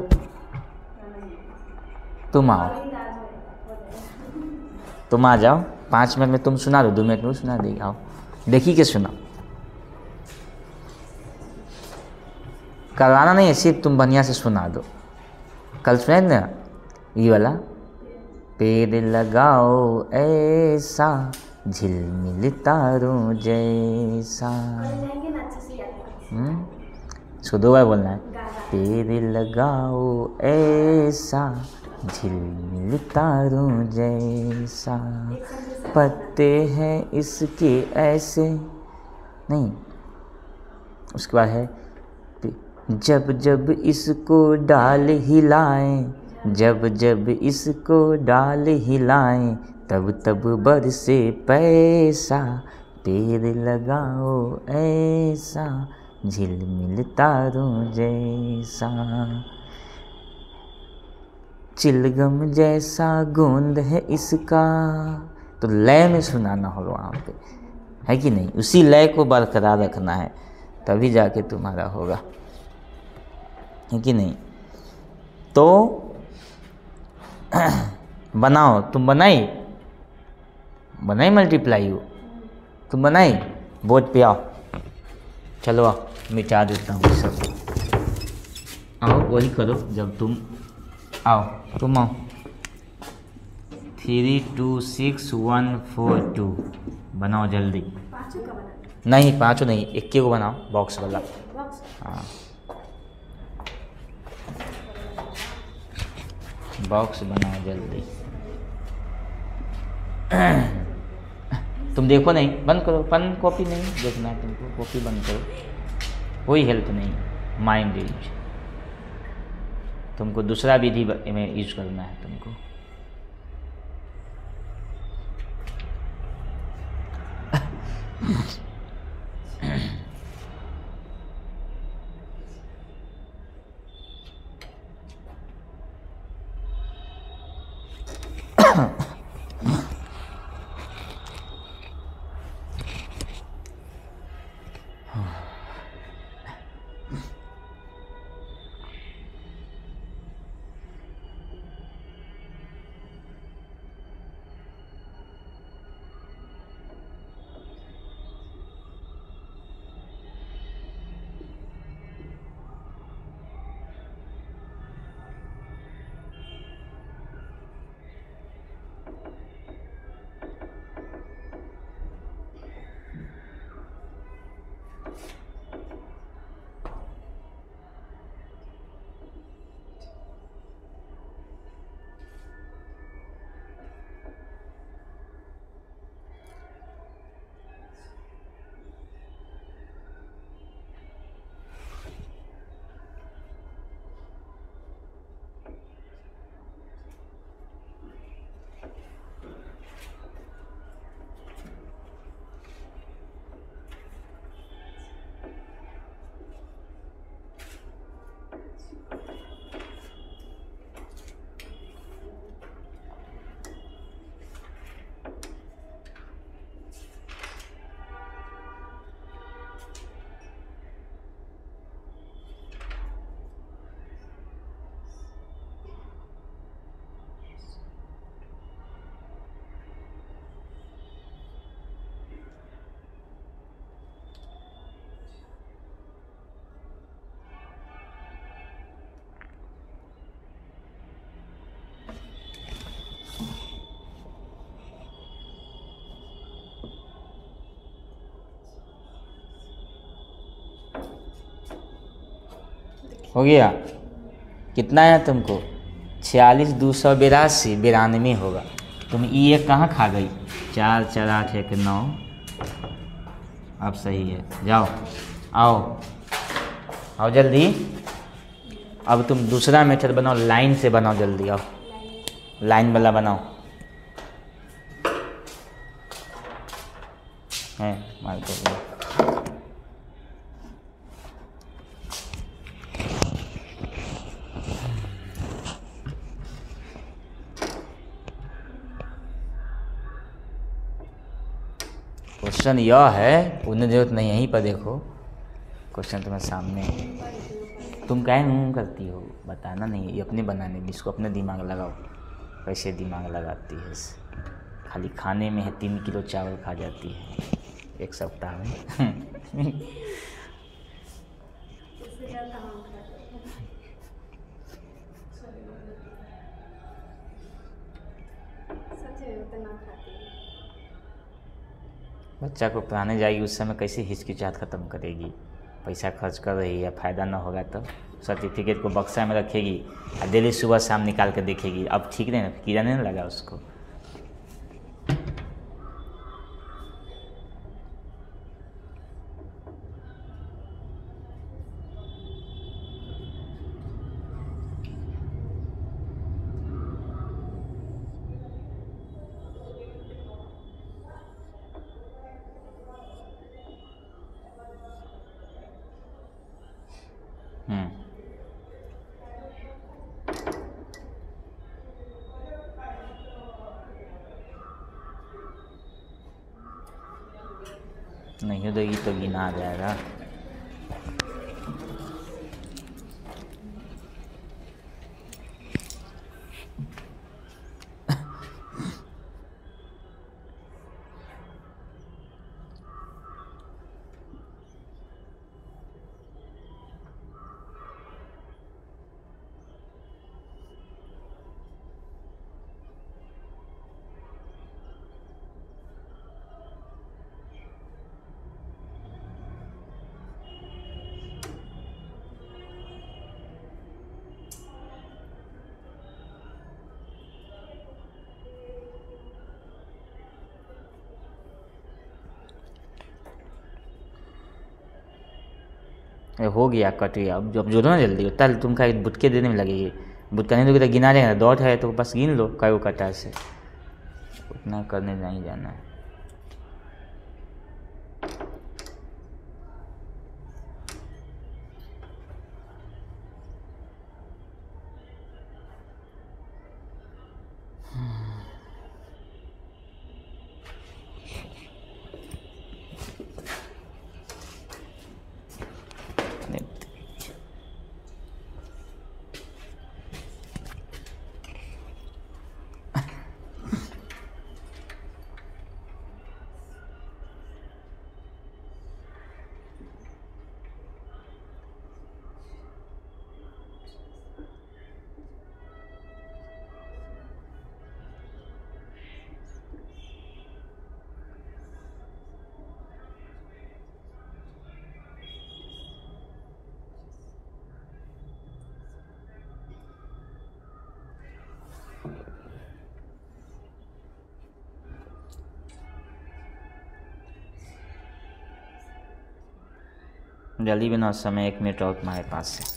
तुम आओ, नींद आ जाएगा, हो जाएगा। तुम आ जाओ, 5 मिनट में तुम सुना दो, 2 मिनट में वो सुना देगी। आओ देखी के सुना, करवाना नहीं है, सिर्फ तुम बढ़िया से सुना दो। कल सुनाए ना ये वाला, पेड़ लगाओ ऐसा झिलमिल तारों जैसा। लेंगे ना अच्छे से याद इसको 2 बार बोलना है। गाना। पेड़ लगाओ ऐसा झिलमिल तारों जैसा, पत्ते हैं इसके ऐसे नहीं, उसके बाद है जब जब इसको डाल हिलाएं, जब जब इसको डाल हिलाएं, तब तब बरसे पैसा। पेड़ लगाओ ऐसा झिलमिल तारों जैसा, चिलगम जैसा गोंद है इसका। तो लय में सुनाना होगा वहाँ पे, है कि नहीं? उसी लय को बरकरार रखना है, तभी जाके तुम्हारा होगा, है कि नहीं? तो बनाओ, तुम बनाई मल्टीप्लाई हो, तुम बनाई, बोर्ड पे आओ, चलो आओ, मिटा देता हूँ सब। आओ वही करो जब तुम आओ, तुम आओ। 3 2 6 1 4 2 बनाओ जल्दी। पाँचों का बना नहीं 5 नहीं, 1 को बनाओ, बॉक्स वाला। बॉक्स। हाँ बॉक्स बनाओ जल्दी। तुम देखो नहीं, बंद करो, पेन कॉपी नहीं देखना है तुमको, कॉपी बंद करो, कोई हेल्प नहीं, माइंड यूज। तुमको दूसरा विधि में यूज करना है तुमको। हो गया? कितना है तुमको? 46 282 92 होगा। तुम ये कहाँ खा गई? 4 4 8 1 9। अब सही है, जाओ आओ आओ जल्दी। अब तुम दूसरा मेथड बनाओ, लाइन से बनाओ जल्दी, आओ लाइन वाला बनाओ। है मार कर क्वेश्चन यह है, उन्हें जरूरत नहीं, यहीं पर देखो क्वेश्चन तुम्हारे सामने है। तुम काहे करती हो? बताना नहीं, ये अपने बनाने, इसको अपने दिमाग लगाओ। कैसे दिमाग लगाती है इसे। खाली खाने में है 3 किलो चावल खा जाती है एक सप्ताह में। इससे ज़्यादा हम खाते हैं। सच में उतना खाती है। बच्चा को पढ़ाने जाएगी उस समय कैसे हिचकिचाहट ख़त्म करेगी। पैसा खर्च कर रही है, फ़ायदा ना होगा तो सर्टिफिकेट को बक्सा में रखेगी और डेली सुबह शाम निकाल कर देखेगी। अब ठीक नहीं ना, कीड़ा नहीं लगा उसको। नहीं देगी तो गिना आ जाएगा। हो गया कट गया। अब जब जोड़ो ना जल्दी, उतना तुम का बुटके देने में लगेगी। बुटका नहीं दोगे तो गिना जाएगा। डॉट है तो बस गिन लो कई वो कटा से, उतना करने नहीं जाना है। जल्दी बनाओ, समय 1 मिनट और तुम्हारे पास है।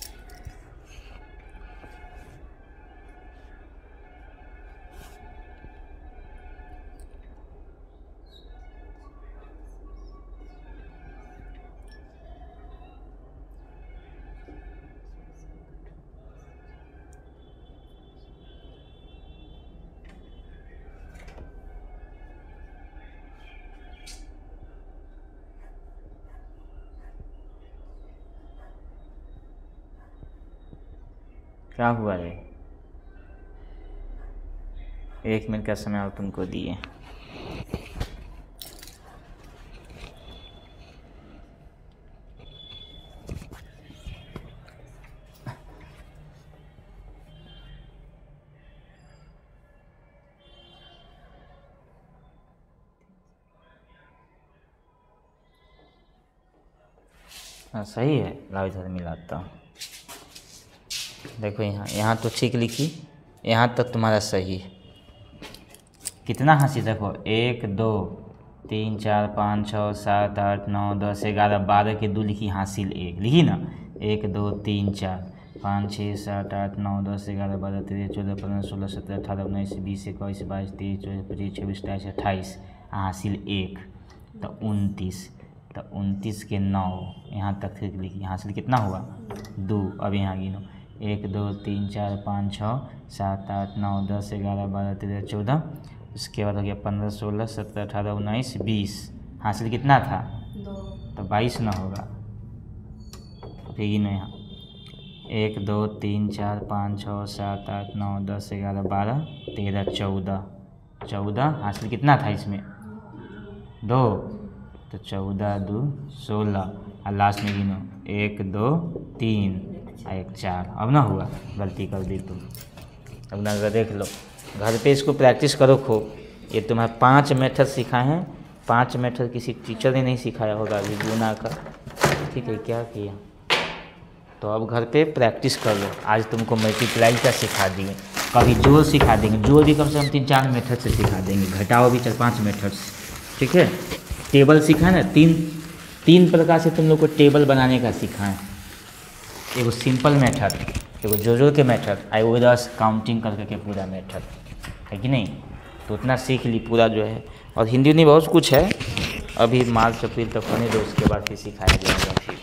क्या हुआ रे? 1 मिनट का समय और तुमको दिए। हाँ सही है, लाओ इधर मिलाता हूँ। देखो यहाँ तो ठीक लिखी, यहाँ तक तुम्हारा सही है। कितना हासिल देखो, 1 2 3 4 5 6 7 8 9 10 11 12 के 2 लिखी, हासिल 1 लिखी ना। 1 2 3 4 5 6 7 8 9 10 11 12 13 14 15 16 17 18 19 20 21 22 23 24 25 26 27 28, हासिल 1 तो 29, तो 29 के 9 यहाँ तक ठीक लिखी। हासिल कितना हुआ? 2। अब यहाँ गिनो, 1 2 3 4 5 6 7 8 9 10 11 12 13 14, उसके बाद हो गया 15 16 17 18 19 20। हासिल कितना था? 2। तो 22 ना होगा। फिर गिनो यहाँ 1 2 3 4 5 6 7 8 9 10 11 12 13 14 14 हासिल कितना था इसमें 2, तो 14 2 16 और लास्ट में गिनो 1 2 3 और 1 4। अब ना हुआ, गलती कर दी तुम। अब ना देख लो, घर पे इसको प्रैक्टिस करो खूब। ये तुम्हें 5 मेथड सिखाए हैं, 5 मेथड किसी टीचर ने नहीं सिखाया होगा अभी गुना का, ठीक है। क्या किया तो अब घर पे प्रैक्टिस कर लो। आज तुमको मल्टीप्लाई का सिखा दिए, कभी जोड़ सिखा देंगे, जोड़ भी कम से कम 3-4 मेथड से सिखा देंगे, घटाओ भी 4-5 मेथड से, ठीक है। टेबल सिखा ना, 3 प्रकार से तुम लोग को टेबल बनाने का सिखाएं। एगो सिंपल मेथड, एगो जोड़ के मेथड, एगो विदाउट काउंटिंग करके पूरा मेथड, है कि नहीं। तो उतना सीख ली पूरा जो है। और हिंदी में बहुत कुछ है, अभी मार्च अप्रैल तक होने दो, उसके बाद फिर सिखाया जाएगा फिर।